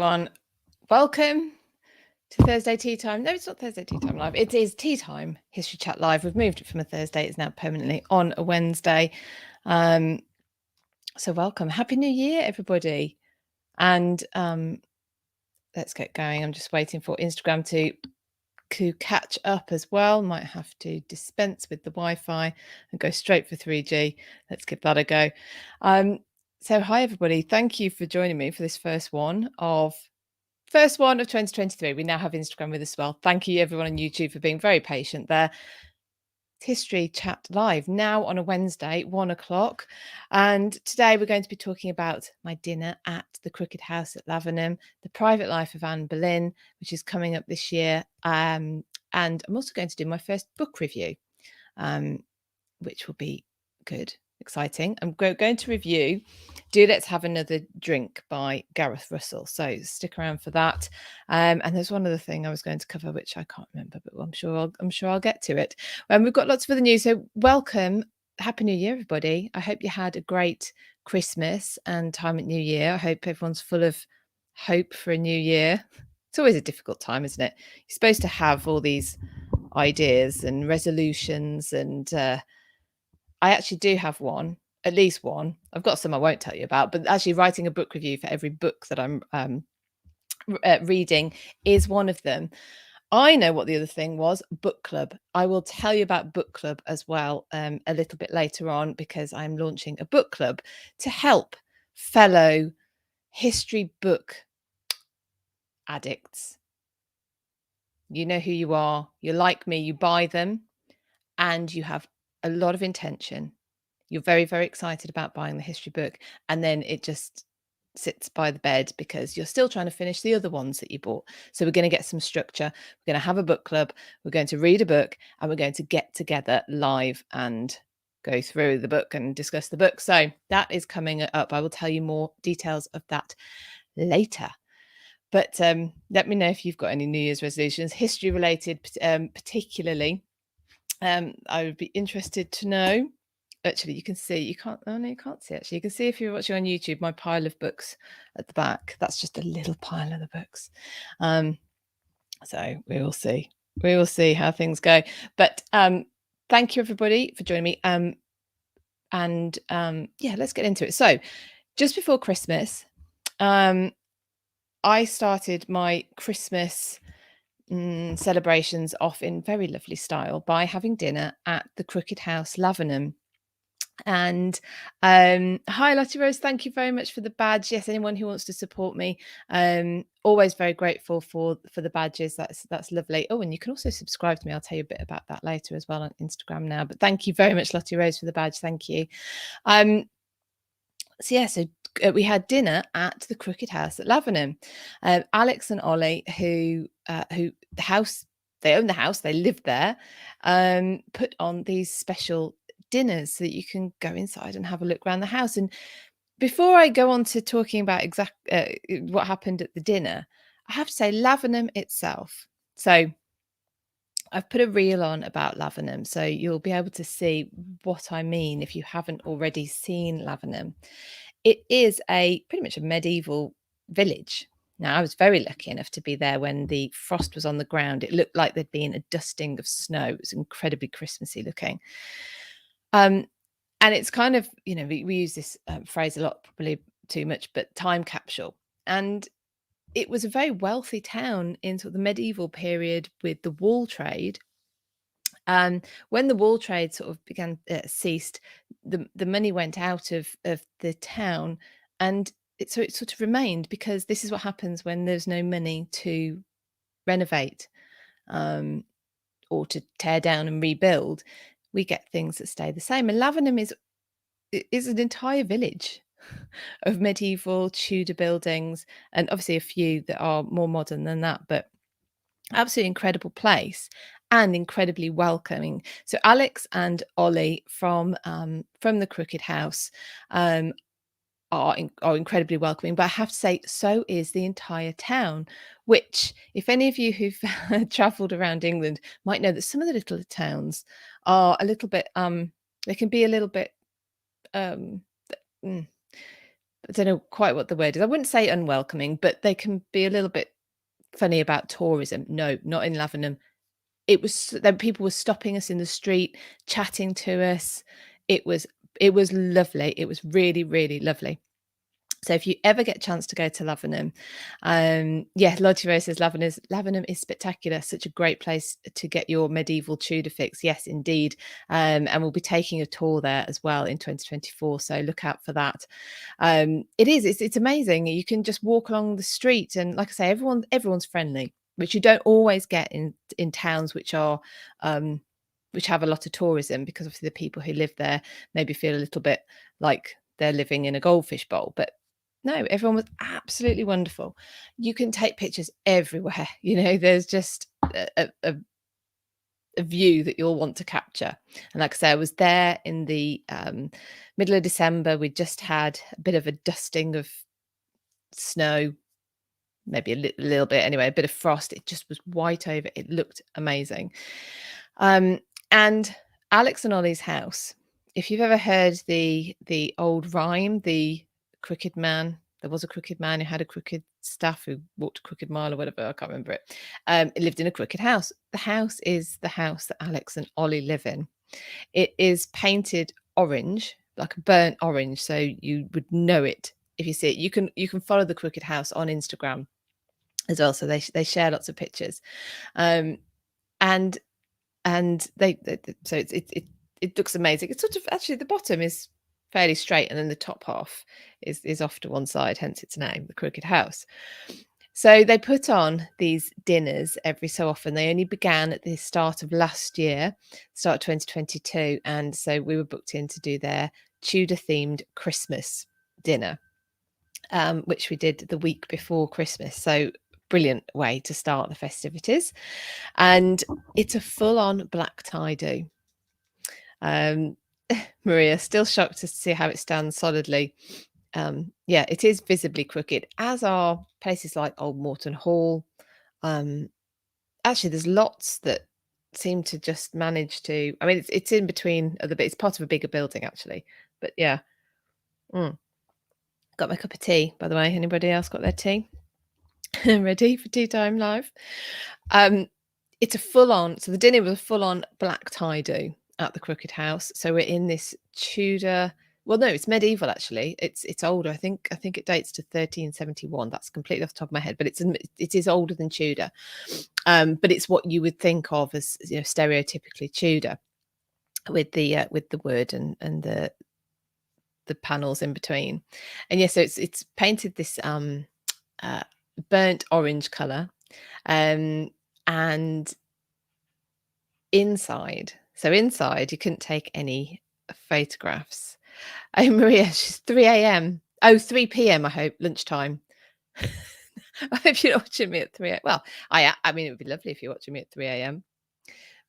Everyone, welcome to Thursday Tea Time. No, it's not Thursday Tea Time Live. It is Tea Time History Chat Live. We've moved it from a Thursday. It's now permanently on a Wednesday. So welcome. Happy New Year, everybody. And let's get going. I'm just waiting for Instagram to catch up as well. Might have to dispense with the Wi-Fi and go straight for 3G. Let's give that a go. So hi, everybody. Thank you for joining me for this first one of 2023. We now have Instagram with us as well. Thank you everyone on YouTube for being very patient there. History Chat Live now on a Wednesday, 1 o'clock. And today we're going to be talking about my dinner at the Crooked House at Lavenham, the private life of Anne Boleyn, which is coming up this year. And I'm also going to do my first book review, which will be good. Exciting. I'm going to review Do Let's Have Another Drink by Gareth Russell. So stick around for that. And there's one other thing I was going to cover, which I can't remember, but I'm sure I'll get to it. We've got lots of other news. So welcome. Happy New Year, everybody. I hope you had a great Christmas and time at New Year. I hope everyone's full of hope for a new year. It's always a difficult time, isn't it? You're supposed to have all these ideas and resolutions and I actually do have one, at least one. I've got some I won't tell you about, but actually writing a book review for every book that I'm reading is one of them. I know what the other thing was, book club. I will tell you about book club as well a little bit later on, because I'm launching a book club to help fellow history book addicts. You know who you are. You're like me. You buy them and you have a lot of intention. You're very, very excited about buying the history book, and then it just sits by the bed because you're still trying to finish the other ones that you bought. So we're going to get some structure. We're going to have a book club. We're going to read a book, and we're going to get together live and go through the book and discuss the book. So that is coming up. I will tell you more details of that later. But let me know if you've got any New Year's resolutions, history related, particularly. I would be interested to know. Actually, you can see, you can't see actually. You can see if you're watching on YouTube, my pile of books at the back. That's just a little pile of the books. So we will see. We will see how things go. But thank you everybody for joining me. Yeah, let's get into it. So just before Christmas, I started my Christmas celebrations off in very lovely style by having dinner at the Crooked House, Lavenham. And hi Lottie Rose, thank you very much for the badge. Yes, anyone who wants to support me, always very grateful for the badges. That's lovely. Oh, and you can also subscribe to me. I'll tell you a bit about that later as well on Instagram now, but thank you very much, Lottie Rose, for the badge. Thank you. So we had dinner at the Crooked House at Lavenham. Alex and Ollie, who the house, they own the house, they live there, put on these special dinners so that you can go inside and have a look around the house. And before I go on to talking about what happened at the dinner, I have to say Lavenham itself. So I've put a reel on about Lavenham, so you'll be able to see what I mean if you haven't already seen Lavenham. It is pretty much a medieval village. Now, I was very lucky enough to be there when the frost was on the ground. It looked like there'd been a dusting of snow. It was incredibly Christmassy looking. And it's kind of, we use this phrase a lot, probably too much, but time capsule. And it was a very wealthy town in sort of the medieval period with the wool trade. When the wool trade sort of ceased, the money went out of the town, and it sort of remained, because this is what happens when there's no money to renovate or to tear down and rebuild. We get things that stay the same. And Lavenham is an entire village of medieval Tudor buildings, and obviously a few that are more modern than that, but absolutely incredible place and incredibly welcoming. So Alex and Ollie from the Crooked House are incredibly welcoming, but I have to say, so is the entire town, which, if any of you who've travelled around England might know, that some of the little towns are a little bit they can be a little bit I don't know quite what the word is. I wouldn't say unwelcoming, but they can be a little bit funny about tourism. No, not in Lavenham. It was then people were stopping us in the street, chatting to us. It was lovely. It was really, really lovely. So if you ever get a chance to go to Lavenham, yeah, Lottie Rose says Lavenham is spectacular. Such a great place to get your medieval Tudor fix. Yes, indeed. And we'll be taking a tour there as well in 2024. So look out for that. It's amazing. You can just walk along the street, and like I say, everyone's friendly, which you don't always get in towns which are which have a lot of tourism, because obviously the people who live there maybe feel a little bit like they're living in a goldfish bowl. But no, everyone was absolutely wonderful. You can take pictures everywhere. There's just a view that you'll want to capture. And like I say, I was there in the middle of December. We just had a bit of a dusting of snow, maybe a little bit anyway, a bit of frost. It just was white over. It looked amazing. And Alex and Ollie's house, if you've ever heard the old rhyme, the crooked man, there was a crooked man who had a crooked staff who walked a crooked mile or whatever, I can't remember it. It lived in a crooked house. The house is the house that Alex and Ollie live in. It is painted orange, like a burnt orange, so you would know it if you see it. You can follow the crooked house on Instagram as well, so they share lots of pictures. And they so it looks amazing. It's sort of, actually the bottom is fairly straight, and then the top half is off to one side, hence its name, the Crooked House. So they put on these dinners every so often. They only began at the start of last year, start 2022, and so we were booked in to do their Tudor themed Christmas dinner, which we did the week before Christmas. So brilliant way to start the festivities. And it's a full-on black tie do. Maria, still shocked to see how it stands solidly. Yeah, it is visibly crooked, as are places like Old Morton Hall. Actually, there's lots that seem to just manage to, I mean, it's in between other bits. It's part of a bigger building, actually. But yeah. Got my cup of tea, by the way. Anybody else got their tea? Ready for tea time live? It's a full-on, so the dinner was a full-on black tie do at the Crooked House. So we're in this Tudor, well, no, it's medieval actually. It's older. I think it dates to 1371. That's completely off the top of my head, but it is older than Tudor. But it's what you would think of as, stereotypically Tudor, with the wood and the panels in between. And yes, so it's painted this burnt orange color, and inside you couldn't take any photographs. Oh, Maria, she's 3 a.m. Oh, 3 p.m. I hope, lunchtime. I hope you're not watching me at 3 a.m. Well, I mean, it would be lovely if you're watching me at 3 a.m.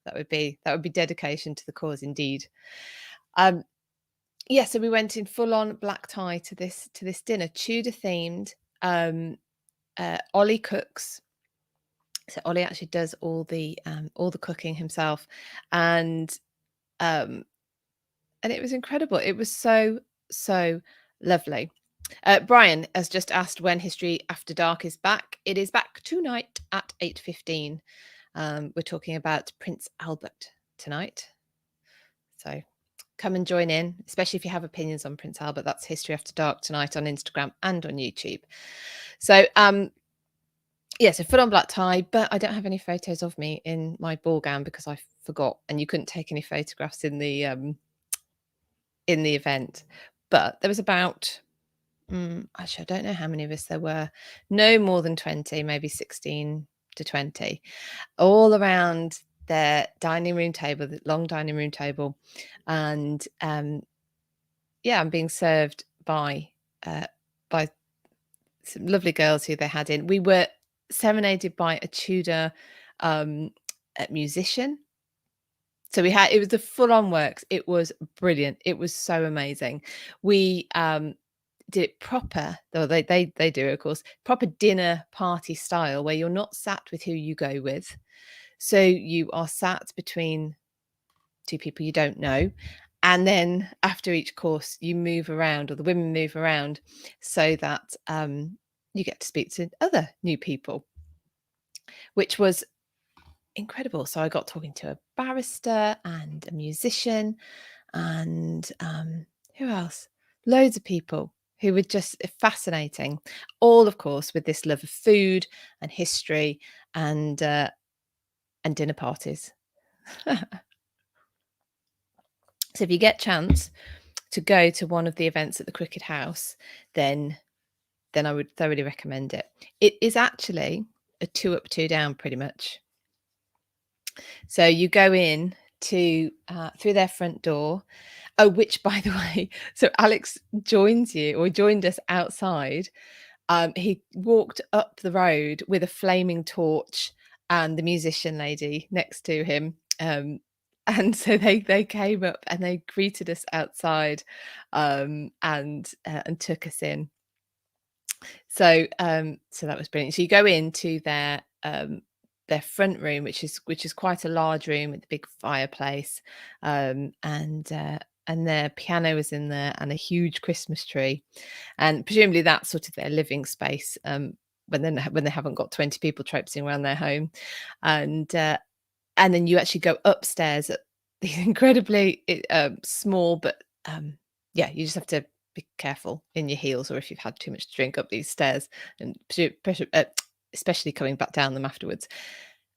That would be dedication to the cause indeed. Yeah, so we went in full on black tie to this dinner, Tudor themed. Ollie cooks. So Ollie actually does all the cooking himself, and it was incredible. It was so lovely. Brian has just asked when History After Dark is back. It is back tonight at 8:15. We're talking about Prince Albert tonight, so come and join in, especially if you have opinions on Prince Albert. That's History After Dark tonight on Instagram and on YouTube. So yeah, so full on black tie, but I don't have any photos of me in my ball gown because I forgot, and you couldn't take any photographs in the event. But there was about, actually, I don't know how many of us there were. No more than 20, maybe 16 to 20, all around their dining room table, the long dining room table, and yeah, I'm being served by some lovely girls who they had in. We were serenaded by a Tudor musician. So it was the full-on works. It was brilliant. It was so amazing. We did it proper, though they do, of course, proper dinner party style, where you're not sat with who you go with. So you are sat between two people you don't know, And then after each course, you move around, or the women move around, so that you get to speak to other new people, which was incredible. So I got talking to a barrister and a musician and who else? Loads of people who were just fascinating. All, of course, with this love of food and history and dinner parties. So if you get a chance to go to one of the events at the Cricket House, then I would thoroughly recommend it. It is actually a 2 up, 2 down, pretty much. So you go in to through their front door. Oh, which, by the way, so Alex joined us outside. He walked up the road with a flaming torch and the musician lady next to him. And so they came up and they greeted us outside, and took us in. So so that was brilliant. So you go into their front room, which is quite a large room with a big fireplace, and their piano is in there and a huge Christmas tree, and presumably that's sort of their living space when they haven't got 20 people traipsing around their home, and then you actually go upstairs at these incredibly small, but yeah, you just have to be careful in your heels, or if you've had too much to drink, up these stairs, and especially coming back down them afterwards.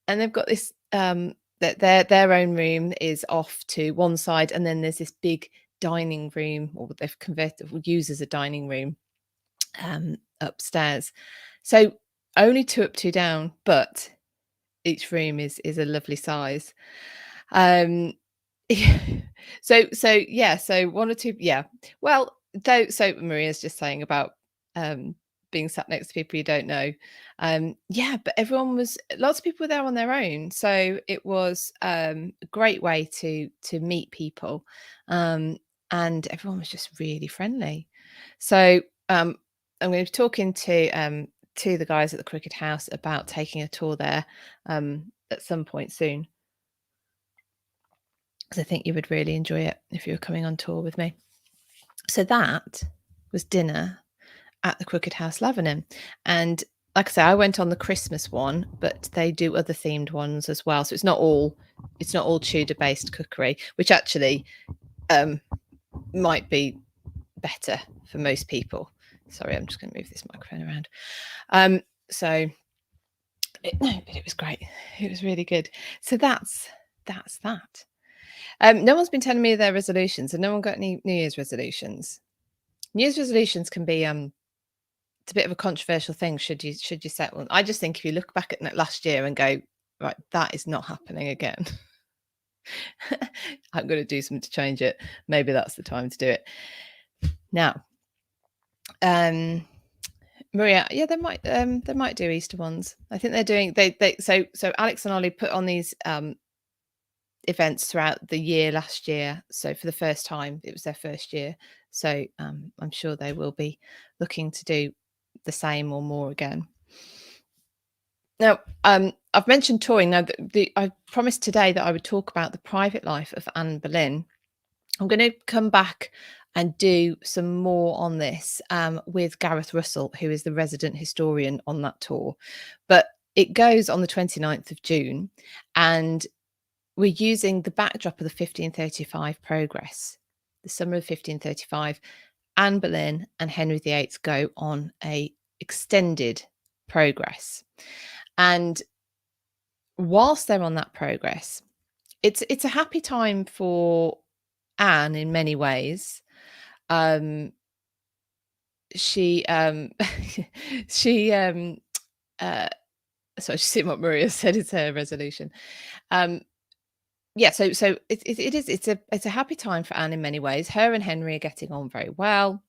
And they've got this their own room is off to one side, and then there's this big dining room, or they've converted or used as a dining room upstairs. So only 2 up, 2 down, but each room is a lovely size. So yeah, so 1 or 2, yeah. Well, though, so Maria's just saying about being sat next to people you don't know. Yeah, but lots of people were there on their own, so it was a great way to meet people, and everyone was just really friendly. So I'm going to be talking to the guys at the Cricket House about taking a tour there at some point soon, because I think you would really enjoy it if you were coming on tour with me. So that was dinner at the Cricket House, Lavenham. And like I say, I went on the Christmas one, but they do other themed ones as well. So it's not all Tudor based cookery, which actually might be better for most people. Sorry, I'm just going to move this microphone around. But it was great. It was really good. So that's that. No one's been telling me their resolutions, and no one got any New Year's resolutions. New Year's resolutions can be it's a bit of a controversial thing. Should you set one? I just think if you look back at last year and go, right, that is not happening again. I'm going to do something to change it. Maybe that's the time to do it. Now, Maria, yeah, they might do Easter ones. I think they're doing so Alex and Ollie put on these events throughout the year last year. So for the first time, it was their first year. So I'm sure they will be looking to do the same or more again. Now, I've mentioned touring. Now, I promised today that I would talk about the private life of Anne Boleyn. I'm going to come back and do some more on this with Gareth Russell, who is the resident historian on that tour. But it goes on the 29th of June, and we're using the backdrop of the 1535 progress. The summer of 1535, Anne Boleyn and Henry VIII go on a extended progress. And whilst they're on that progress, it's a happy time for Anne in many ways. She she sorry, she's seeing what Maria said is her resolution. Yeah, so it's a happy time for Anne in many ways. Her and Henry are getting on very well.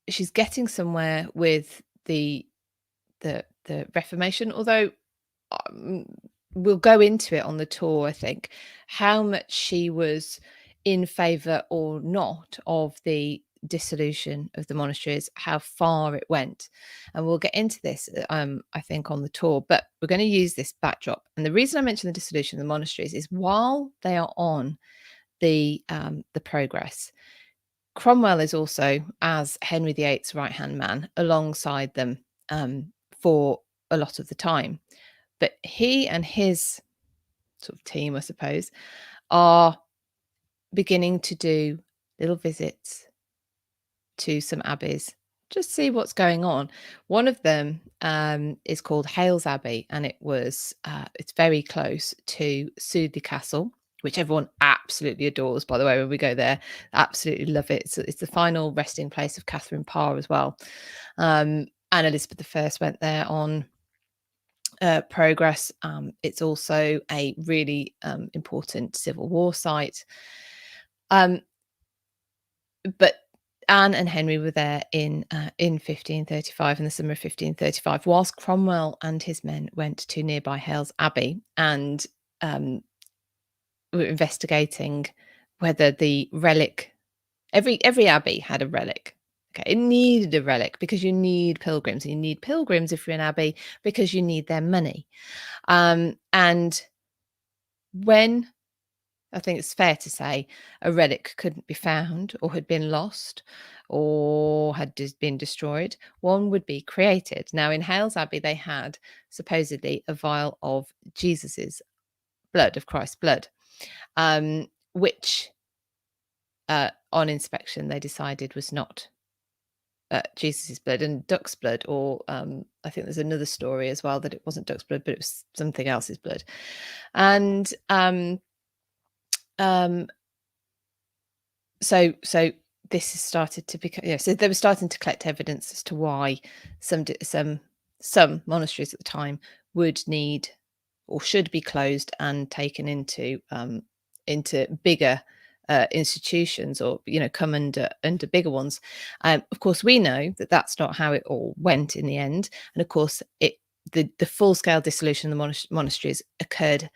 She's getting somewhere with the Reformation, although we'll go into it on the tour, I think, how much she was in favour or not of the dissolution of the monasteries, how far it went. And we'll get into this, I think, on the tour, but we're going to use this backdrop. And the reason I mention the dissolution of the monasteries is while they are on the progress. Cromwell is also, as Henry VIII's right-hand man, alongside them for a lot of the time. But he and his sort of team, I suppose, are beginning to do little visits to some abbeys, just see what's going on. One of them is called Hales Abbey, and it's very close to Sudeley Castle, which everyone absolutely adores, by the way. When we go there, absolutely love it. It's the final resting place of Catherine Parr as well. And Elizabeth I went there on progress. It's also a really important Civil War site. But Anne and Henry were there in 1535, in the summer of 1535, whilst Cromwell and his men went to nearby Hales Abbey and were investigating whether the relic. Every abbey had a relic. Okay, it needed a relic because you need pilgrims. You need pilgrims if you're an abbey because you need their money. And when, I think it's fair to say, a relic couldn't be found or had been lost or had been destroyed, one would be created. Now, in Hales Abbey, they had supposedly a vial of Jesus's blood, of Christ's blood, which on inspection they decided was not Jesus's blood and duck's blood, or I think there's another story as well that it wasn't duck's blood, but it was something else's blood. And so this has started to become, so they were starting to collect evidence as to why some monasteries at the time would need or should be closed and taken into bigger institutions, or come under bigger ones. Of course, we know that that's not how it all went in the end, and of course the full-scale dissolution of the monasteries occurred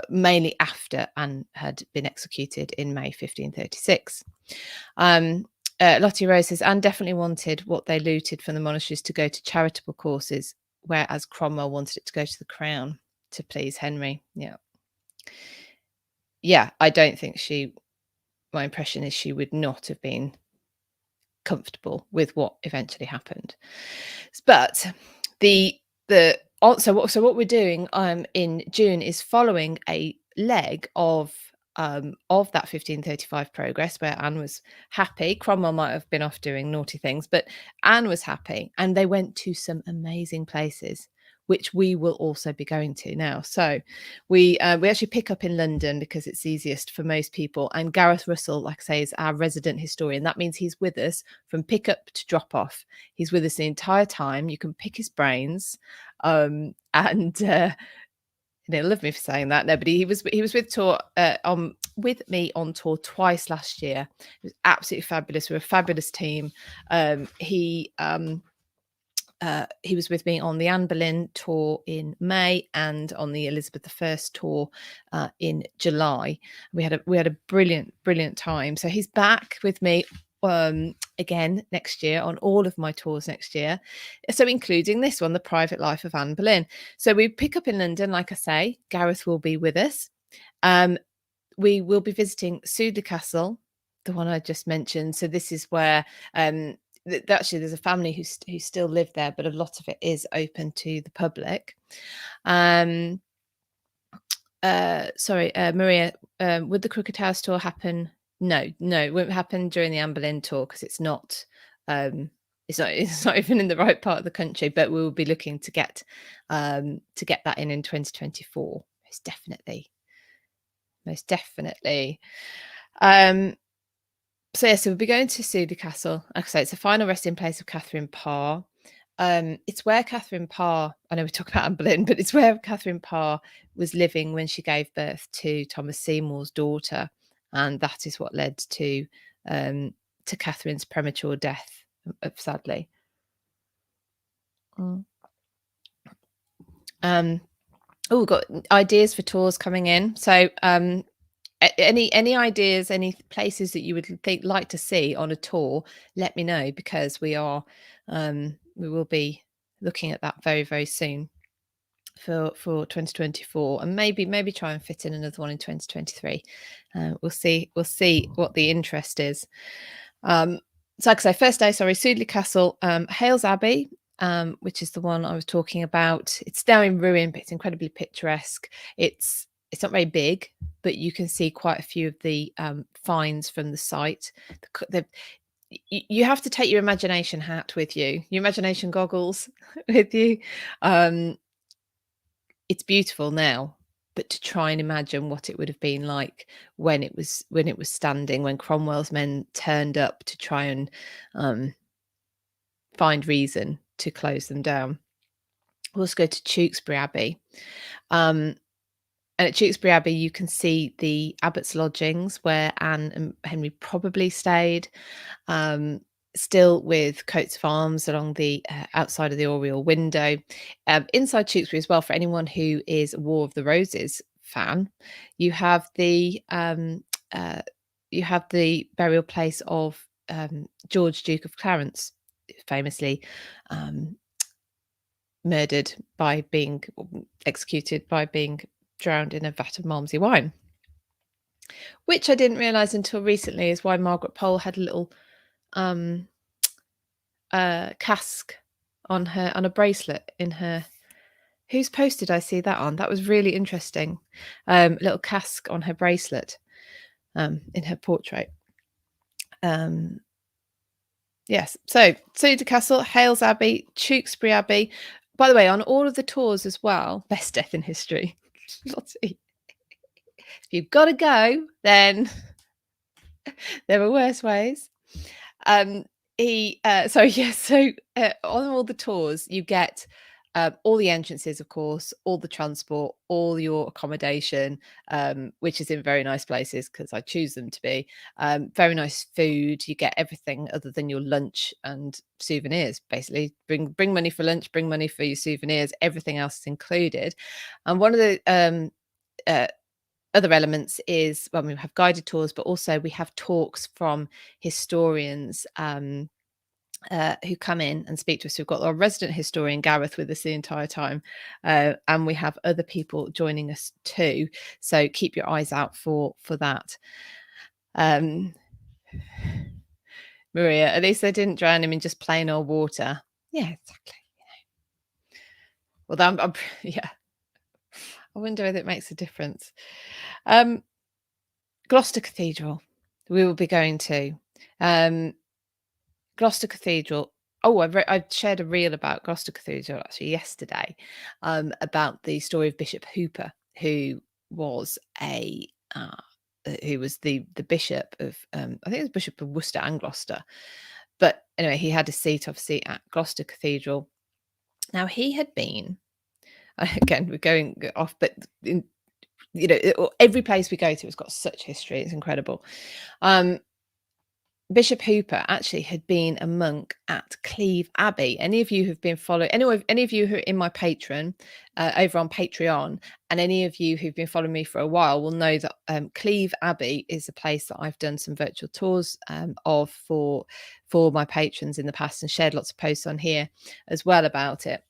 mainly after Anne had been executed in May 1536. Lottie Rose says Anne definitely wanted what they looted from the monasteries to go to charitable causes, whereas Cromwell wanted it to go to the crown to please Henry. Yeah, I don't think my impression is she would not have been comfortable with what eventually happened. But what we're doing in June is following a leg of that 1535 progress, where Anne was happy. Cromwell might have been off doing naughty things, but Anne was happy, and they went to some amazing places, which we will also be going to now. So we actually pick up in London because it's easiest for most people. And Gareth Russell, like I say, is our resident historian. That means he's with us from pick up to drop off. He's with us the entire time. You can pick his brains. And they love me for saying that. No, but he was with me on tour twice last year. It was absolutely fabulous. We're a fabulous team. He was with me on the Anne Boleyn tour in May and on the Elizabeth I tour in July. We had a brilliant time. So he's back with me again next year on all of my tours next year, so including this one, The Private Life of Anne Boleyn. So we pick up in London, like I say. Gareth will be with us. We will be visiting Sudeley Castle, the one I just mentioned. So this is where actually there's a family who still live there, but a lot of it is open to the public. Maria, would the Crooked House tour happen? No, it won't happen during the Anne Boleyn tour because it's not even in the right part of the country. But we will be looking to get that in 2024, most definitely. So we'll be going to Sudeley Castle. Like I say, it's the final resting place of Catherine Parr. It's where Catherine Parr, I know we talk about Anne Boleyn, but it's where Catherine Parr was living when she gave birth to Thomas Seymour's daughter, and that is what led to Catherine's premature death, sadly. We've got ideas for tours coming in. So any ideas, any places that you would like to see on a tour, let me know, because we will be looking at that very, very soon. for 2024, and maybe try and fit in another one in 2023. We'll see what the interest is. So like I say, first day, sorry, Sudeley Castle, Hales Abbey, which is the one I was talking about. It's now in ruin, but it's incredibly picturesque. It's not very big, but you can see quite a few of the finds from the site. You have to take your imagination hat with you, your imagination goggles with you. It's beautiful now, but to try and imagine what it would have been like when it was standing, when Cromwell's men turned up to try and find reason to close them down. We'll also go to Tewkesbury Abbey. And at Tewkesbury Abbey, you can see the abbot's lodgings where Anne and Henry probably stayed, still with coats of arms along the outside of the oriel window. Inside Tewkesbury as well, for anyone who is a War of the Roses fan, you have the burial place of George, Duke of Clarence, famously murdered by being executed by being drowned in a vat of Malmsey wine, which I didn't realise until recently is why Margaret Pole had a little cask on a bracelet in her. Whose post did I see that on? That was really interesting. Little cask on her bracelet, in her portrait. Yes, so Sudeley Castle, Hales Abbey, Tewkesbury Abbey. By the way, on all of the tours as well, best death in history. Lottie. If you've got to go, then there are worse ways. On all the tours, you get all the entrances, of course, all the transport, all your accommodation, which is in very nice places because I choose them to be. Very nice food. You get everything other than your lunch and souvenirs. Basically, bring money for lunch, bring money for your souvenirs. Everything else is included. And one of the other elements is when we have guided tours, but also we have talks from historians who come in and speak to us. We've got our resident historian Gareth with us the entire time, and we have other people joining us too. So keep your eyes out for that. Maria, at least they didn't drown him in just plain old water. Yeah, exactly. Well, yeah. I wonder whether it makes a difference. Gloucester Cathedral, we will be going to. Gloucester Cathedral. Oh, I shared a reel about Gloucester Cathedral actually yesterday, about the story of Bishop Hooper, who was the bishop of I think it was Bishop of Worcester and Gloucester, but anyway, he had a seat obviously at Gloucester Cathedral. Now he had been, again we're going off, but every place we go to has got such history. It's incredible. Bishop Hooper actually had been a monk at Cleeve Abbey. Any of you who've been following, any of you who are in my Patreon, over on Patreon, and any of you who've been following me for a while will know that Cleeve Abbey is a place that I've done some virtual tours of for my patrons in the past, and shared lots of posts on here as well about it.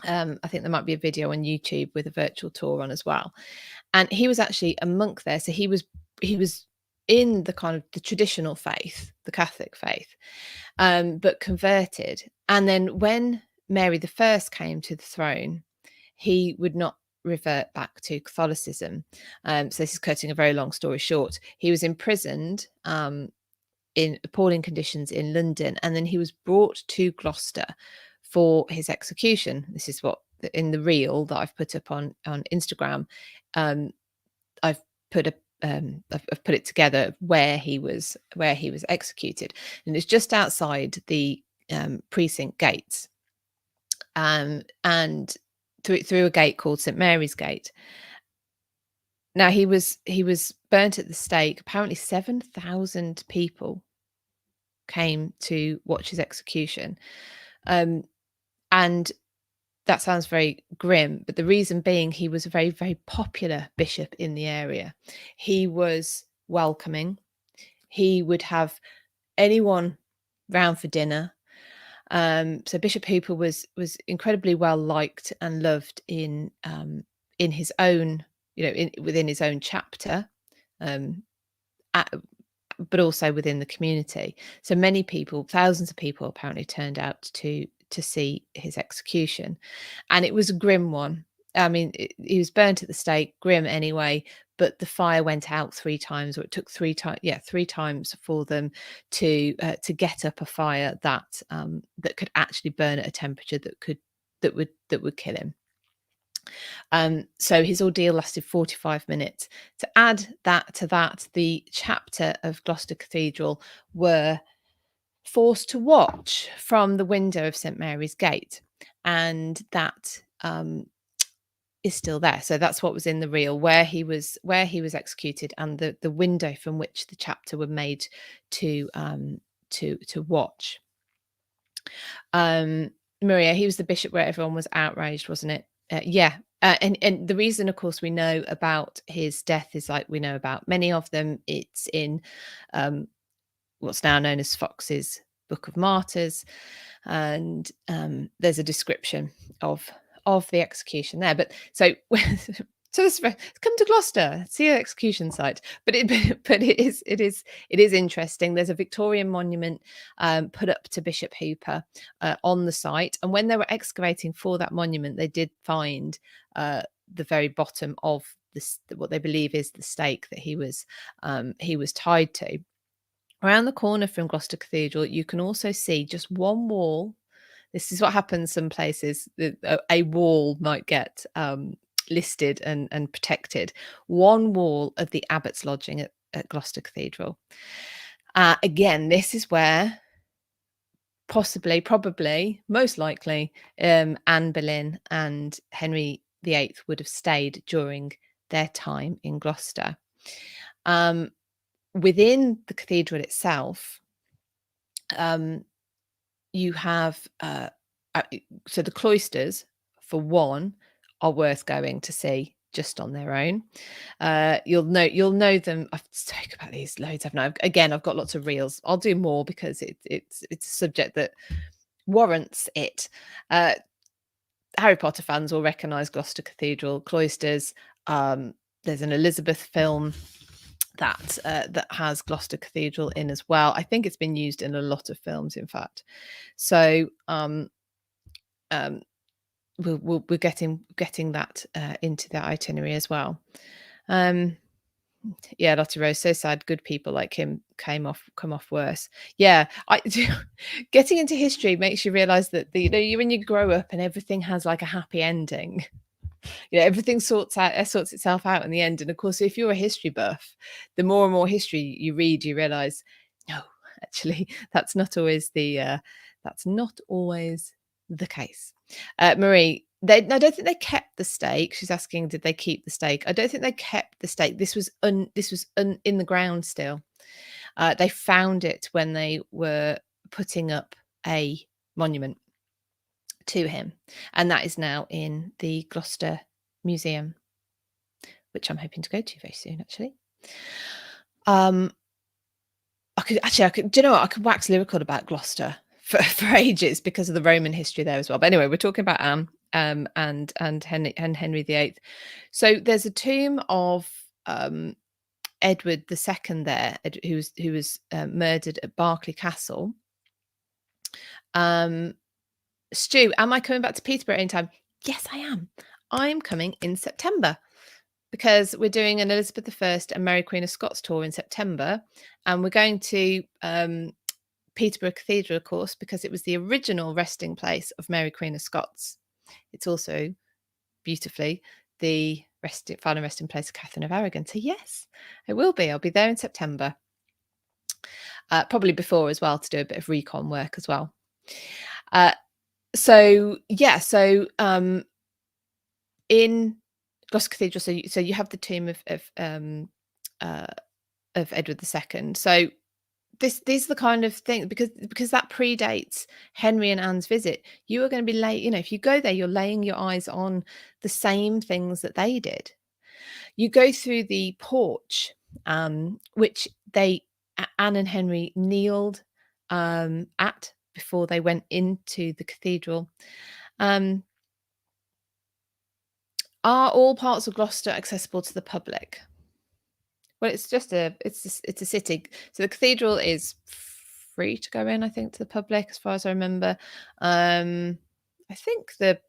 I think there might be a video on YouTube with a virtual tour on as well. And he was actually a monk there, so he was in the kind of the traditional faith, the Catholic faith, but converted. And then when Mary I came to the throne, he would not revert back to Catholicism. So this is cutting a very long story short. He was imprisoned in appalling conditions in London, and then he was brought to Gloucester for his execution. This is what in the reel that I've put up on Instagram. I've put it together where he was executed, and it's just outside the precinct gates, and through a gate called St Mary's Gate. Now he was burnt at the stake. Apparently 7,000 people came to watch his execution, and that sounds very grim, but the reason being he was a very, very popular bishop in the area. He was welcoming. He would have anyone round for dinner. So Bishop Hooper was incredibly well liked and loved in his own, within his own chapter, um, but also within the community. So many people, thousands of people, apparently turned out to see his execution, and it was a grim one. I mean, he was burnt at the stake, grim anyway. But the fire went out 3 times, or it took 3 times for them to get up a fire that that could actually burn at a temperature that would kill him. So his ordeal lasted 45 minutes. To add that to that, the chapter of Gloucester Cathedral were forced to watch from the window of St Mary's Gate, and that is still there. So that's what was in the reel, where he was executed, and the window from which the chapter were made to watch. Maria, he was the bishop where everyone was outraged, wasn't it? Yeah. And the reason, of course, we know about his death is like we know about many of them. It's in what's now known as Fox's Book of Martyrs, and there's a description of the execution there. But so so this, come to Gloucester, see an execution site. But it is interesting. There's a Victorian monument put up to Bishop Hooper on the site, and when they were excavating for that monument, they did find the very bottom of this, what they believe is the stake that he was tied to. Around the corner from Gloucester Cathedral, you can also see just one wall. This is what happens some places. A wall might get listed and protected. One wall of the Abbot's lodging at Gloucester Cathedral. Again, this is where possibly, probably, most likely, Anne Boleyn and Henry VIII would have stayed during their time in Gloucester. Within the cathedral itself, you have so the cloisters, for one, are worth going to see just on their own. You'll know them. I've spoken about these loads, haven't I? Again, I've got lots of reels. I'll do more because it's a subject that warrants it. Harry Potter fans will recognise Gloucester Cathedral cloisters. There's an Elizabeth film that has Gloucester Cathedral in as well. I think it's been used in a lot of films, in fact. So we're getting that into the itinerary as well. Yeah, Lottie Rose, so sad. Good people like him come off worse. Yeah, getting into history makes you realise that when you grow up and everything has like a happy ending. Everything sorts itself out in the end. And of course, if you're a history buff, the more and more history you read, you realize, no, actually, that's not always the case. Marie, I don't think they kept the stake. She's asking, did they keep the stake? I don't think they kept the stake. This was in the ground still. They found it when they were putting up a monument to him, and that is now in the Gloucester Museum, which I'm hoping to go to very soon, actually. I could do you know what, I could wax lyrical about Gloucester for ages because of the Roman history there as well. But anyway, we're talking about Anne and Henry VIII. So there's a tomb of Edward II there, who was murdered at Berkeley Castle. Stu, am I coming back to Peterborough anytime? Yes, I am. I'm coming in September because we're doing an Elizabeth I and Mary Queen of Scots tour in September. And we're going to Peterborough Cathedral, of course, because it was the original resting place of Mary Queen of Scots. It's also, beautifully, the final resting place of Catherine of Aragon. So yes, it will be. I'll be there in September. Probably before as well, to do a bit of recon work as well. So in Gloucester Cathedral, so you have the tomb of Edward II. So these are the kind of thing, because that predates Henry and Anne's visit. You are going to be if you go there, you're laying your eyes on the same things that they did. You go through the porch, which Anne and Henry kneeled at before they went into the cathedral. Are all parts of Gloucester accessible to the public? Well, it's just it's a city. So the cathedral is free to go in, I think, to the public, as far as I remember. I think the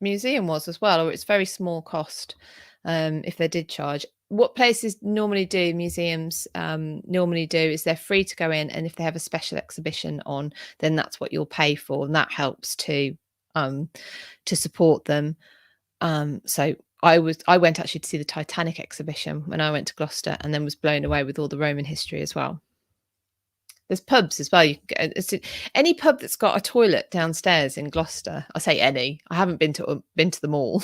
museum was as well, or it's very small cost if they did charge. What places normally do, museums normally do, is they're free to go in, and if they have a special exhibition on, then that's what you'll pay for, and that helps to support them. So I went actually to see the Titanic exhibition when I went to Gloucester, and then was blown away with all the Roman history as well. There's pubs as well. You can get any pub that's got a toilet downstairs in Gloucester. I say any. I haven't been to them all.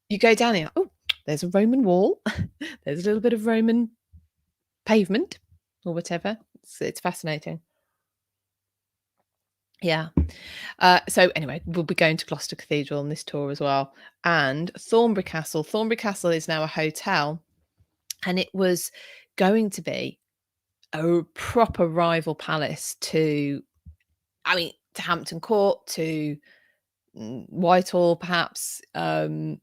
You go down here. Oh, there's a Roman wall. There's a little bit of Roman pavement or whatever. It's fascinating. Yeah. So anyway, we'll be going to Gloucester Cathedral on this tour as well, and Thornbury Castle. Thornbury Castle is now a hotel, and it was going to be a proper rival palace to Hampton Court, to Whitehall, perhaps. And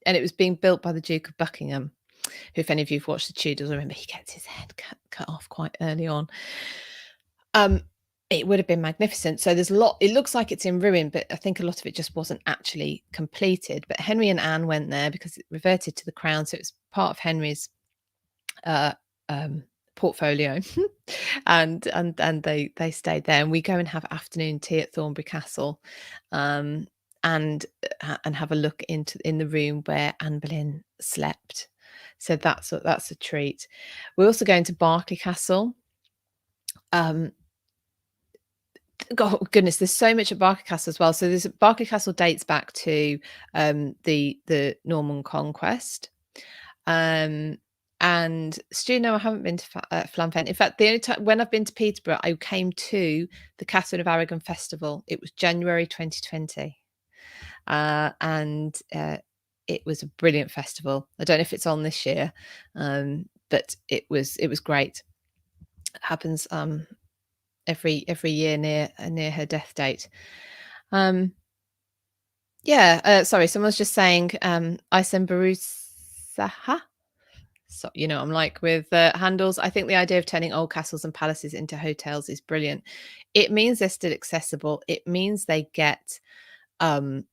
it was being built by the Duke of Buckingham, who, if any of you've watched the Tudors, remember he gets his head cut off quite early on. It would have been magnificent. So there's a lot. It looks like it's in ruin, but I think a lot of it just wasn't actually completed. But Henry and Anne went there because it reverted to the crown, so it was part of Henry's portfolio, and they stayed there. And we go and have afternoon tea at Thornbury Castle, and have a look in the room where Anne Boleyn slept. So that's a treat. We're also going to Berkeley Castle. God, goodness, there's so much at Berkeley Castle as well. So Berkeley Castle dates back to the Norman Conquest. And Stu, no, I haven't been to Flanfen. In fact, the only time when I've been to Peterborough, I came to the Catherine of Aragon Festival. It was January 2020, and it was a brilliant festival. I don't know if it's on this year, but it was great. It happens every year near her death date. Sorry, someone's just saying Isenbarusaha. So I'm like with handles. I think the idea of turning old castles and palaces into hotels is brilliant. It means they're still accessible. It means they get they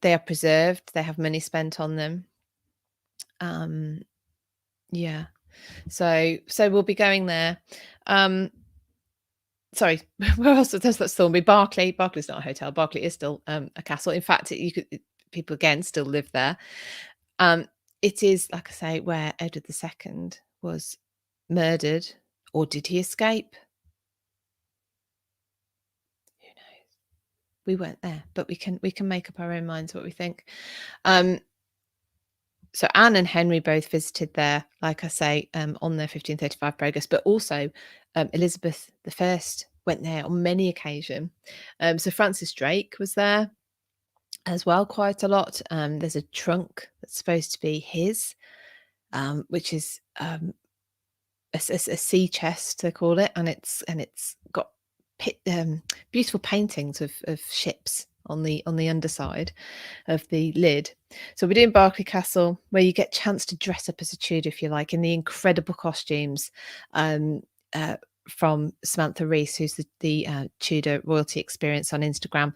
are preserved. They have money spent on them. So we'll be going there. Sorry, where else? That's Thornbury. Barclay's not a hotel. Barclay is still a castle. In fact, people again still live there. It is, like I say, where Edward II was murdered, or did he escape? Who knows? We weren't there, but we can make up our own minds what we think. So Anne and Henry both visited there, like I say, on their 1535 progress, but also Elizabeth I went there on many occasions. So Francis Drake was there as well quite a lot. There's a trunk that's supposed to be his, which is a sea chest, they call it, and it's got beautiful paintings of ships on the underside of the lid. So we're doing Berkeley Castle, where you get a chance to dress up as a Tudor, if you like, in the incredible costumes from Samantha Rees, who's the Tudor Royalty Experience on Instagram.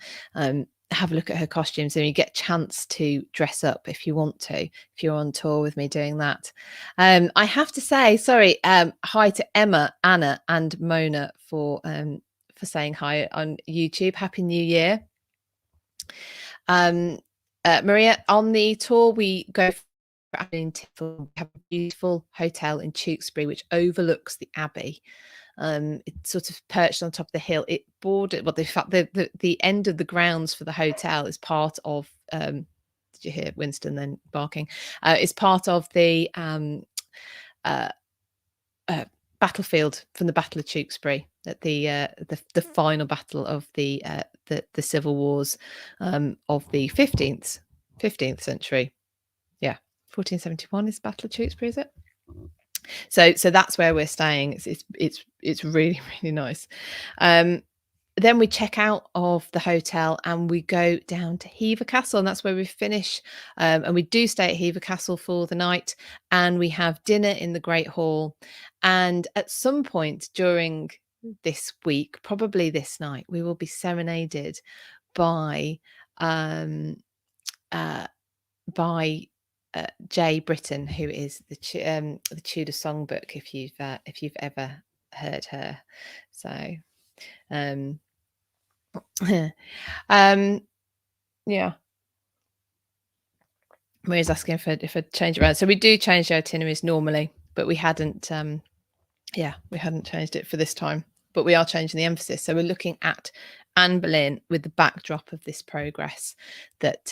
Have a look at her costumes, and you get a chance to dress up if you want to, if you're on tour with me doing that. I have to say, sorry, hi to Emma, Anna and Mona for saying hi on YouTube. Happy New Year. Maria, on the tour we go for we have a beautiful hotel in Tewkesbury which overlooks the Abbey. It's sort of perched on top of the hill. It bordered, well, in fact, the end of the grounds for the hotel is part of. Did you hear Winston then barking? Is part of the battlefield from the Battle of Tewkesbury, at the final battle of the civil wars of the 15th century. Yeah, 1471 is Battle of Tewkesbury, is it? So that's where we're staying. It's really, really nice. Then we check out of the hotel and we go down to Hever Castle, and that's where we finish. And we do stay at Hever Castle for the night, and we have dinner in the Great Hall. And at some point during this week, probably this night, we will be serenaded by um, uh, by Jay Britton, who is the Tudor Songbook. If you've ever heard her, so. Yeah. Maria's asking if I change it around. So we do change the itineraries normally, but we hadn't changed it for this time. But we are changing the emphasis. So we're looking at Anne Boleyn with the backdrop of this progress that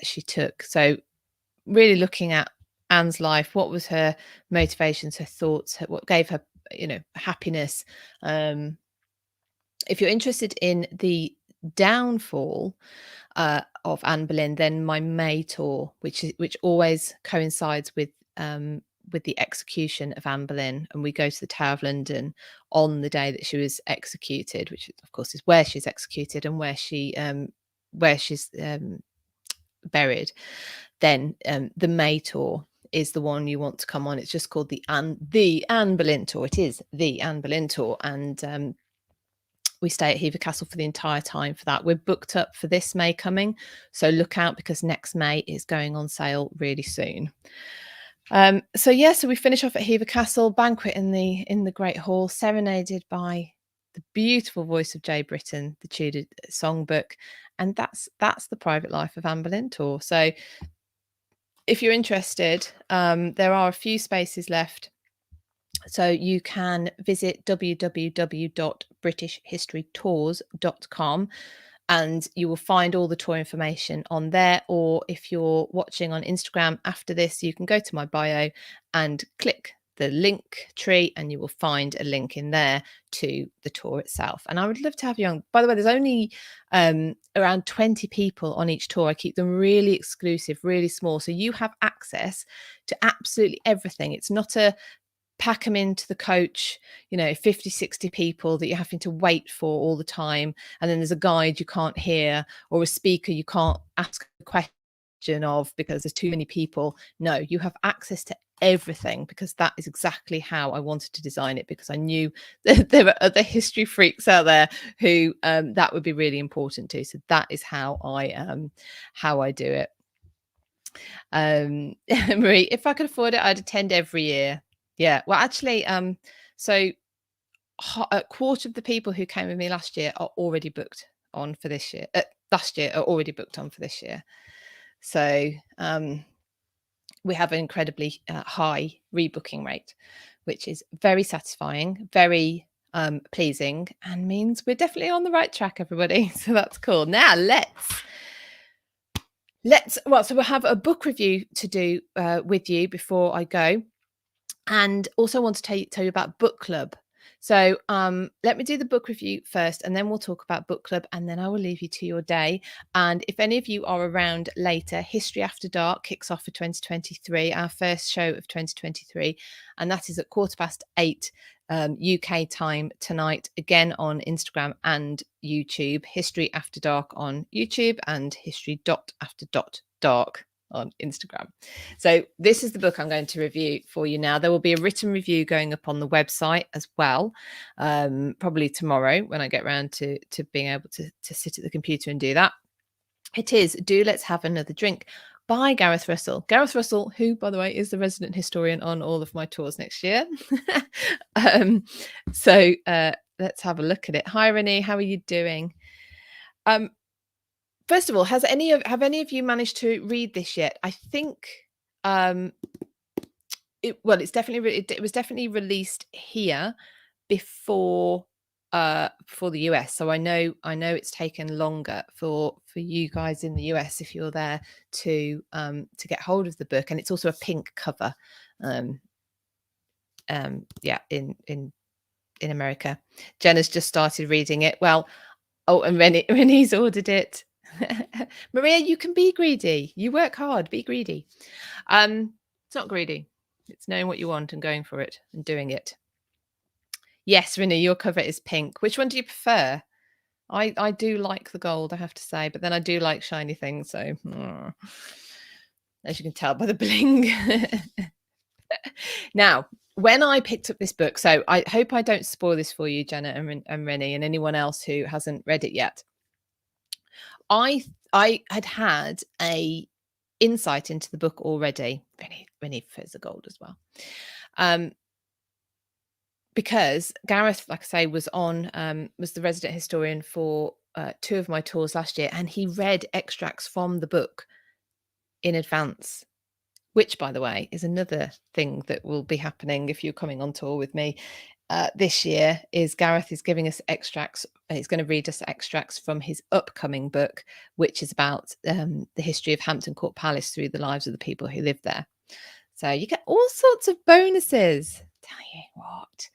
she took. So really looking at Anne's life, what was her motivations, her thoughts, what gave her, happiness. If you're interested in the downfall of Anne Boleyn, then my May tour, which always coincides with the execution of Anne Boleyn, and we go to the Tower of London on the day that she was executed, which of course is where she's executed and where she's buried. Then the May tour is the one you want to come on. It's just called the Anne Boleyn tour. It is the Anne Boleyn tour, and we stay at Hever Castle for the entire time for that. We're booked up for this May coming, so look out because next May is going on sale really soon. So we finish off at Hever Castle, banquet in the Great Hall, serenaded by the beautiful voice of Jay Britton, the Tudor Songbook, and that's the Private Life of Anne Boleyn tour. So if you're interested, there are a few spaces left. So you can visit www.britishhistorytours.com and you will find all the tour information on there. Or if you're watching on Instagram after this, you can go to my bio and click the link tree and you will find a link in there to the tour itself. And I would love to have you on. By the way, there's only around 20 people on each tour. I keep them really exclusive, really small. So you have access to absolutely everything. It's not a pack them into the coach, 50, 60 people that you're having to wait for all the time. And then there's a guide you can't hear or a speaker you can't ask a question of because there's too many people. No, you have access to everything because that is exactly how I wanted to design it, because I knew that there were other history freaks out there who that would be really important to. So that is how I do it. Marie, if I could afford it, I'd attend every year. Yeah, well, actually, so a quarter of the people who came with me last year are already booked on for this year. Last year are already booked on for this year. So we have an incredibly high rebooking rate, which is very satisfying, very pleasing, and means we're definitely on the right track, everybody. So that's cool. Now so we'll have a book review to do with you before I go. And also want to tell you about book club. So let me do the book review first, and then we'll talk about book club, and then I will leave you to your day. And if any of you are around later, History After Dark kicks off for 2023, our first show of 2023, and that is at 8:15 UK time tonight, again on Instagram and YouTube. History After Dark on YouTube and history.after.dark on Instagram. So this is the book I'm going to review for you now. There will be a written review going up on the website as well, probably tomorrow when I get around to being able to sit at the computer and do that. It is Do Let's Have Another Drink by Gareth Russell. Gareth Russell, who, by the way, is the resident historian on all of my tours next year. So let's have a look at it. Hi, Renee. How are you doing? First of all, have any of you managed to read this yet? I think it was definitely released here before the US. So I know it's taken longer for you guys in the US, if you're there, to get hold of the book. And it's also a pink cover. In America. Jenna's just started reading it. Well, and Renee's ordered it. Maria, you can be greedy. You work hard. Be greedy. It's not greedy. It's knowing what you want and going for it and doing it. Yes, Rinny, your cover is pink. Which one do you prefer? I do like the gold, I have to say, but then I do like shiny things. So, as you can tell by the bling. Now, when I picked up this book, so I hope I don't spoil this for you, Jenna and Rennie, and anyone else who hasn't read it yet. I had a insight into the book already. Rennie prefers the gold as well. Because Gareth, like I say, was the resident historian for 2 of my tours last year, and he read extracts from the book in advance, which, by the way, is another thing that will be happening if you're coming on tour with me this year. Is Gareth is giving us extracts. He's going to read us extracts from his upcoming book, which is about the history of Hampton Court Palace through the lives of the people who live there. So you get all sorts of bonuses. Tell you what,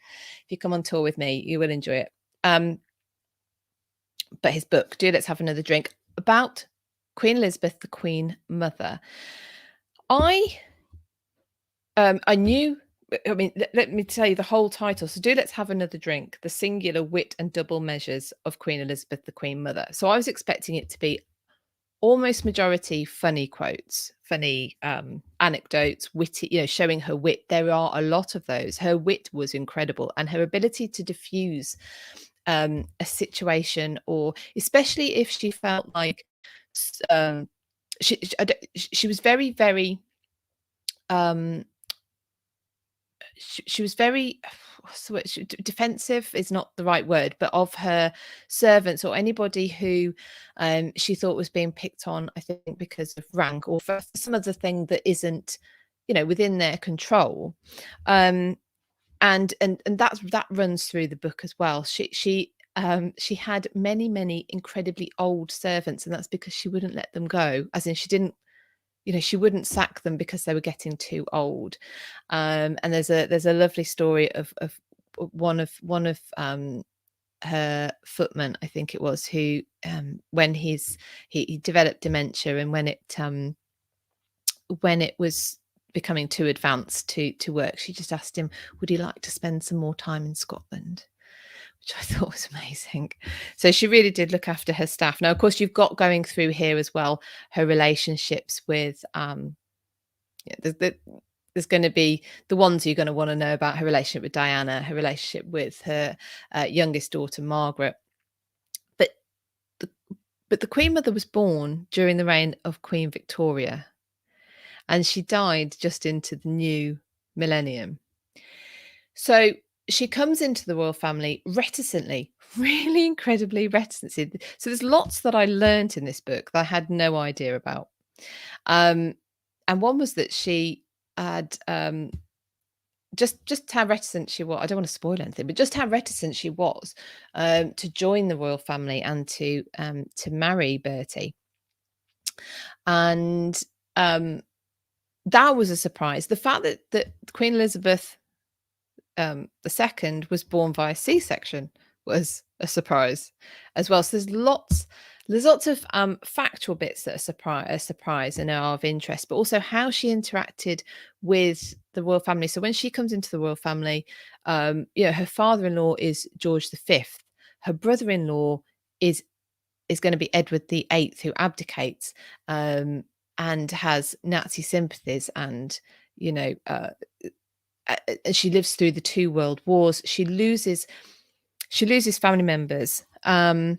if you come on tour with me, you will enjoy it. But his book, Do Let's Have Another Drink, about Queen Elizabeth, the Queen Mother. I knew, I mean, let me tell you the whole title. So, Do Let's Have Another Drink, the singular wit and double measures of Queen Elizabeth, the Queen Mother. So I was expecting it to be almost majority funny quotes, funny anecdotes, witty, showing her wit. There are a lot of those. Her wit was incredible, and her ability to diffuse a situation, or especially if she felt like she was very, very she was very defensive is not the right word, but of her servants or anybody who she thought was being picked on, I think because of rank or for some other thing that isn't within their control. And that runs through the book as well. She had many incredibly old servants, and that's because she wouldn't let them go, as in she didn't, she wouldn't sack them because they were getting too old. And there's a lovely story of one of her footmen, I think it was, who when he developed dementia, and when it was becoming too advanced to work, she just asked him, would he like to spend some more time in Scotland? Which I thought was amazing. So she really did look after her staff. Now, of course, you've got going through here as well her relationships with there's going to be the ones you're going to want to know about: her relationship with Diana, her relationship with her youngest daughter Margaret. But the Queen Mother was born during the reign of Queen Victoria, and she died just into the new millennium. So she comes into the royal family reticently, really incredibly reticently. So there's lots that I learned in this book that I had no idea about. And one was that she had just how reticent she was. I don't want to spoil anything, but just how reticent she was to join the royal family and to marry Bertie. And that was a surprise. The fact that Queen Elizabeth the second was born via C-section was a surprise as well. So there's lots of factual bits that are a surprise and are of interest, but also how she interacted with the royal family. So when she comes into the royal family, her father-in-law is George V. Her brother-in-law is going to be Edward VIII, who abdicates and has Nazi sympathies, and she lives through the 2 world wars. She loses family members, and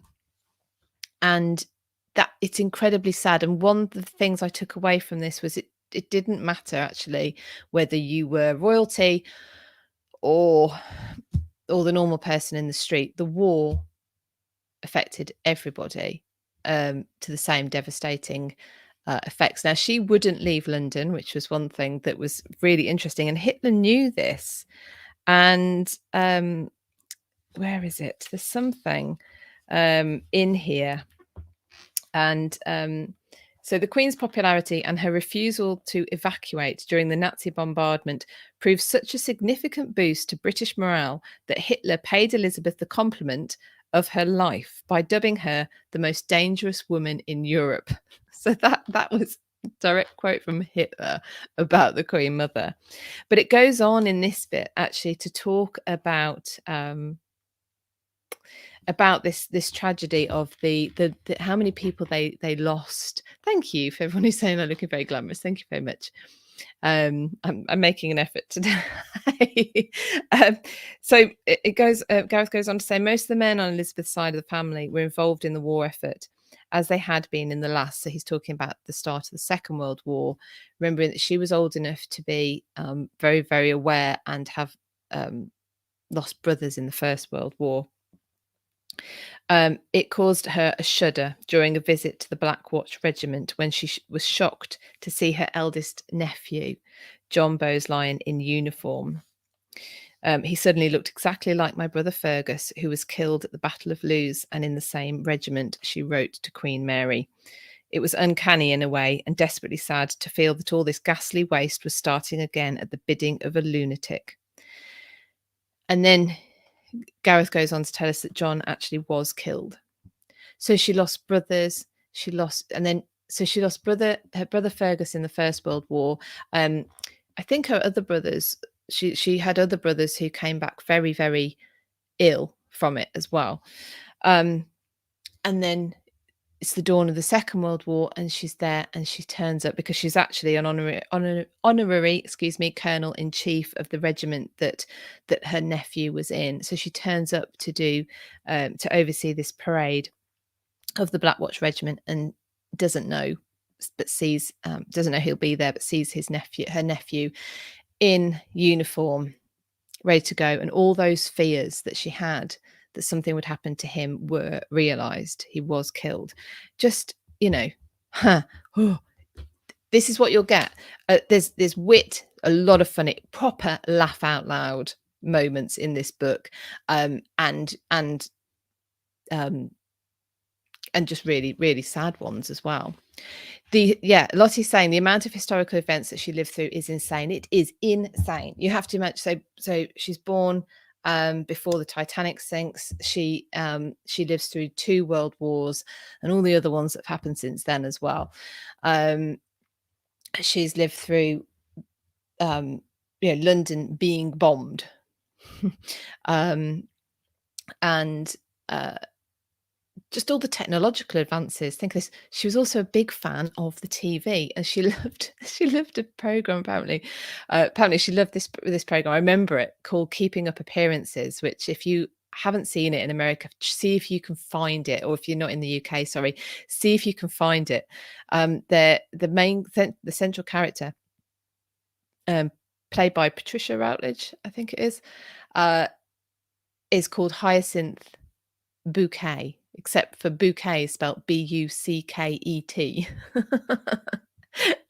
that it's incredibly sad. And one of the things I took away from this was it didn't matter actually whether you were royalty or the normal person in the street. The war affected everybody to the same devastating effects. Now, she wouldn't leave London, which was one thing that was really interesting, and Hitler knew this. And where is it? There's something in here. And so the Queen's popularity and her refusal to evacuate during the Nazi bombardment proved such a significant boost to British morale that Hitler paid Elizabeth the compliment of her life by dubbing her the most dangerous woman in Europe. So that was Direct quote from Hitler about the Queen Mother. But it goes on in this bit actually to talk about this tragedy of the how many people they lost. Thank you for everyone who's saying I'm looking very glamorous. Thank you very much. I'm making an effort today. So it goes. Gareth goes on to say most of the men on Elizabeth's side of the family were involved in the war effort, as they had been in the last. So he's talking about the start of the Second World War, remembering that she was old enough to be very, very aware and have lost brothers in the First World War. It caused her a shudder during a visit to the Black Watch Regiment when she was shocked to see her eldest nephew, John Boleyn, in uniform. He suddenly looked exactly like my brother Fergus, who was killed at the Battle of Lewes and in the same regiment, she wrote to Queen Mary. It was uncanny in a way and desperately sad to feel that all this ghastly waste was starting again at the bidding of a lunatic. And then Gareth goes on to tell us that John actually was killed. So she lost brothers, she lost her brother Fergus in the First World War. I think her other brothers, she had other brothers who came back very, very ill from it as well. And then it's the dawn of the Second World War, and she's there, and she turns up because she's actually an honorary, colonel in chief of the regiment that her nephew was in. So she turns up to do to oversee this parade of the Black Watch Regiment, and doesn't know he'll be there, but sees her nephew in uniform, ready to go, and all those fears that she had that something would happen to him were realized. He was killed. Just, this is what you'll get. There's wit, a lot of funny, proper laugh out loud moments in this book, and just really, really sad ones as well. Lottie's saying the amount of historical events that she lived through is insane. It is insane. You have to imagine. So she's born before the Titanic sinks. She lives through 2 world wars and all the other ones that have happened since then as well. She's lived through London being bombed, and just all the technological advances. Think of this. She was also a big fan of the TV, and she loved a program. Apparently she loved this program. I remember it, called Keeping Up Appearances, which, if you haven't seen it in America, see if you can find it, or if you're not in the UK, see if you can find it. The central character, played by Patricia Routledge, I think it is called Hyacinth Bouquet, except for bouquet is spelled Bucket.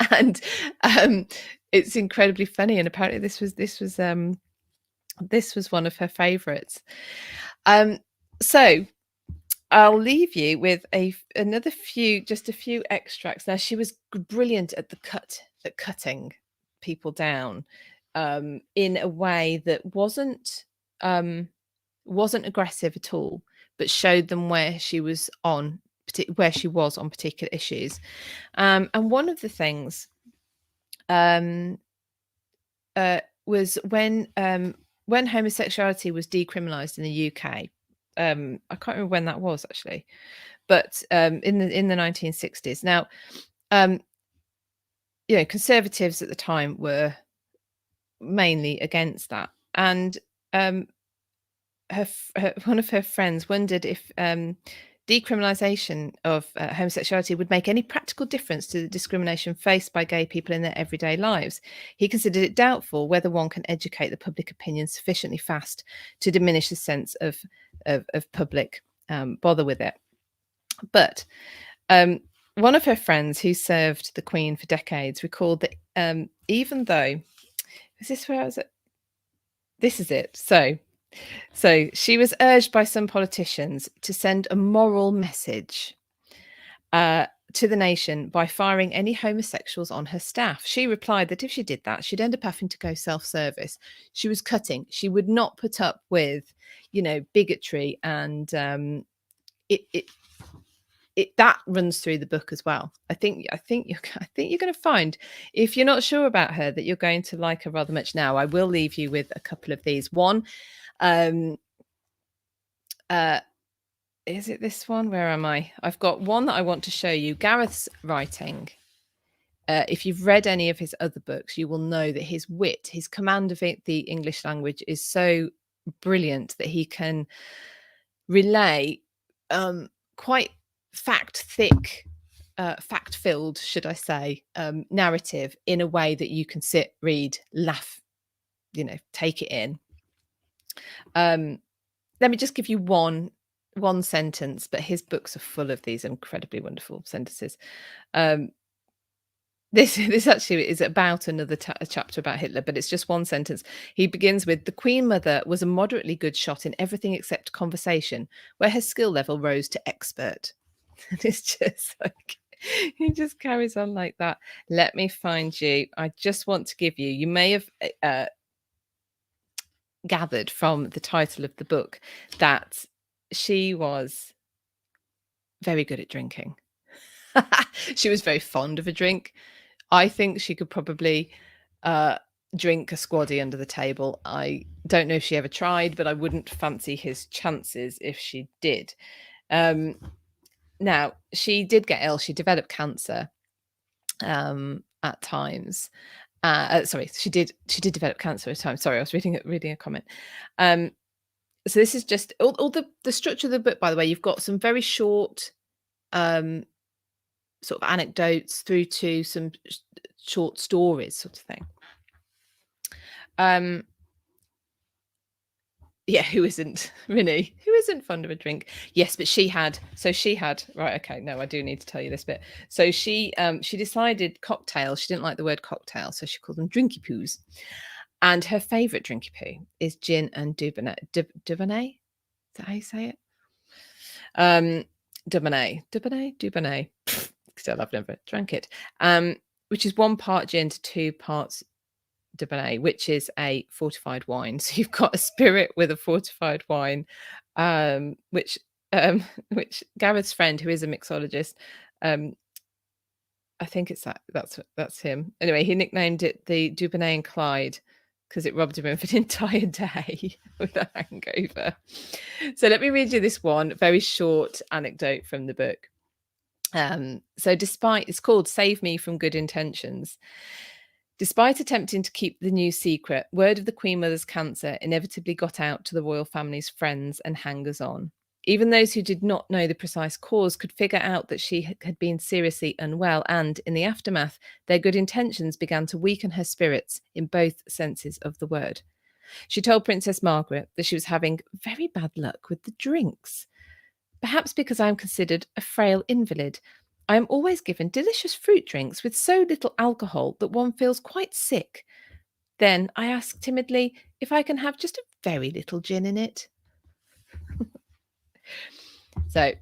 And it's incredibly funny, and apparently this was one of her favorites. So I'll leave you with a few extracts. Now, she was brilliant at cutting people down in a way that wasn't aggressive at all, but showed them where she was on particular issues. And one of the things was when homosexuality was decriminalized in the UK. I can't remember when that was actually, but in the 1960s. Now, conservatives at the time were mainly against that, and one of her friends wondered if decriminalisation of homosexuality would make any practical difference to the discrimination faced by gay people in their everyday lives. He considered it doubtful whether one can educate the public opinion sufficiently fast to diminish the sense of public bother with it. But one of her friends, who served the Queen for decades, recalled that even though, is this where I was at? This is it. So she was urged by some politicians to send a moral message to the nation by firing any homosexuals on her staff. She replied that if she did that, she'd end up having to go self-service. She was cutting. She would not put up with, bigotry, and that runs through the book as well. I think you're going to find, if you're not sure about her, that you're going to like her rather much. Now, I will leave you with a couple of these. One, is it this one? Where am I? I've got one that I want to show you. Gareth's writing. If you've read any of his other books, you will know that his wit, his command of the English language is so brilliant that he can relay quite fact-filled, should I say, narrative in a way that you can sit, read, laugh, take it in. Let me just give you one sentence, but his books are full of these incredibly wonderful sentences. This actually is about another chapter about Hitler, but it's just one sentence. He begins with, "The Queen Mother was a moderately good shot in everything except conversation, where her skill level rose to expert." And it's just like, he just carries on like that. Let me find you. I just want to give you, you may have gathered from the title of the book that she was very good at drinking. She was very fond of a drink. I think she could probably drink a squaddy under the table. I don't know if she ever tried, but I wouldn't fancy his chances if she did. Now, she did get ill. She developed cancer at times. Sorry, she did develop cancer at times. Sorry, I was reading a comment. So this is just all the structure of the book, by the way. You've got some very short sort of anecdotes through to some short stories, sort of thing. Yeah, who isn't, Rinny? Who isn't fond of a drink? Yes, but she had. Right. Okay. No, I do need to tell you this bit. So she decided cocktails. She didn't like the word cocktail, so she called them drinky poos. And her favourite drinky poo is gin and Dubonnet. Dubonnet? Is that how you say it? Dubonnet. Still, I've never drank it. Which is 1 part gin to 2 parts Dubonnet, which is a fortified wine. So you've got a spirit with a fortified wine, which Gareth's friend, who is a mixologist, I think it's that's him. Anyway, he nicknamed it the Dubonnet and Clyde because it robbed him of an entire day with a hangover. So let me read you this one very short anecdote from the book. So it's called "Save Me from Good Intentions." Despite attempting to keep the news secret, word of the Queen Mother's cancer inevitably got out to the royal family's friends and hangers-on. Even those who did not know the precise cause could figure out that she had been seriously unwell, and in the aftermath, their good intentions began to weaken her spirits in both senses of the word. She told Princess Margaret that she was having very bad luck with the drinks. "Perhaps because I am considered a frail invalid, I am always given delicious fruit drinks with so little alcohol that one feels quite sick. Then I ask timidly if I can have just a very little gin in it." So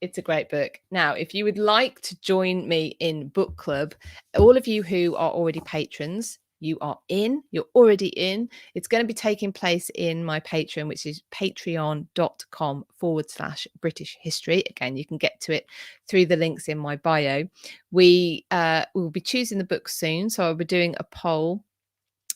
it's a great book. Now, if you would like to join me in book club, all of you who are already patrons, you're already in. It's going to be taking place in my Patreon, which is patreon.com/British history. Again, you can get to it through the links in my bio. We will be choosing the book soon. So I'll be doing a poll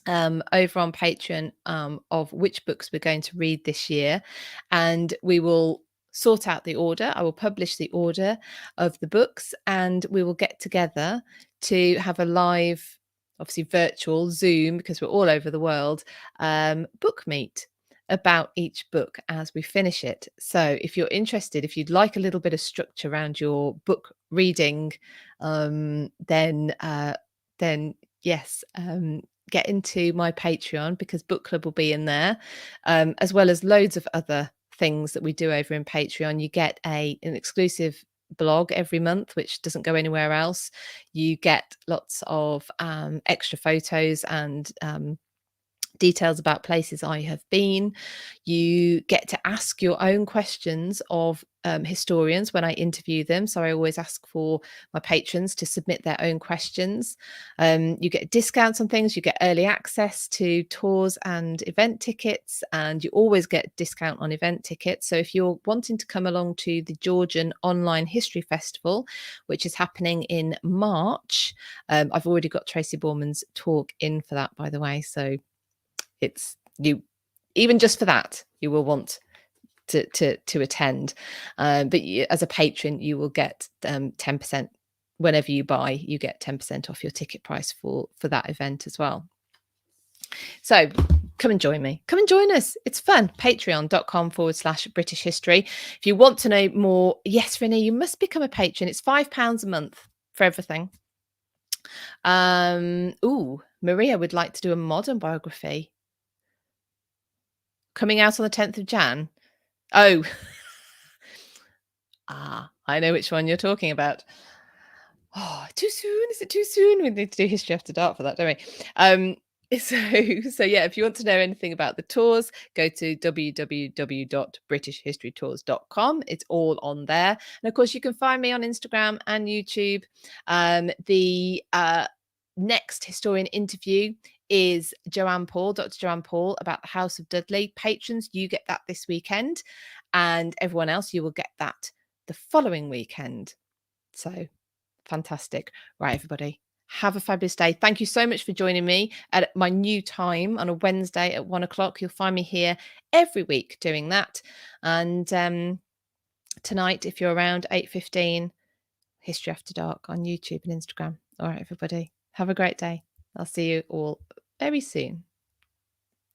over on Patreon of which books we're going to read this year. And we will sort out the order. I will publish the order of the books, and we will get together to have a live, obviously virtual Zoom, because we're all over the world, book meet about each book as we finish it. So if you're interested, if you'd like a little bit of structure around your book reading, then yes, get into my Patreon, because book club will be in there, as well as loads of other things that we do over in Patreon. You get an exclusive blog every month, which doesn't go anywhere else. You get lots of extra photos and details about places I have been. You get to ask your own questions of historians when I interview them. So I always ask for my patrons to submit their own questions. You get discounts on things. You get early access to tours and event tickets, and you always get discount on event tickets. So if you're wanting to come along to the Georgian Online History Festival, which is happening in March, I've already got Tracy Borman's talk in for that, by the way. So it's you, even just for that, you will want to attend. But as a patron, you will get 10%. Whenever you buy, you get 10% off your ticket price for that event as well. So come and join me. Come and join us. It's fun. Patreon.com/British History. If you want to know more, yes, Renee, you must become a patron. It's £5 a month for everything. Maria would like to do a modern biography coming out on the 10th of Jan. Oh, I know which one you're talking about. Oh, too soon? Is it too soon? We need to do History After Dark for that, don't we? So yeah, if you want to know anything about the tours, go to www.britishhistorytours.com. It's all on there. And of course, you can find me on Instagram and YouTube. The next historian interview is Dr. Joanne Paul, about the House of Dudley. Patrons, you get that this weekend, and everyone else, you will get that the following weekend. So fantastic. Right, everybody, have a fabulous day. Thank you so much for joining me at my new time on a Wednesday at 1 o'clock. You'll find me here every week doing that. And tonight, if you're around 8:15, History After Dark on YouTube and Instagram. All right, everybody, have a great day. I'll see you all very soon.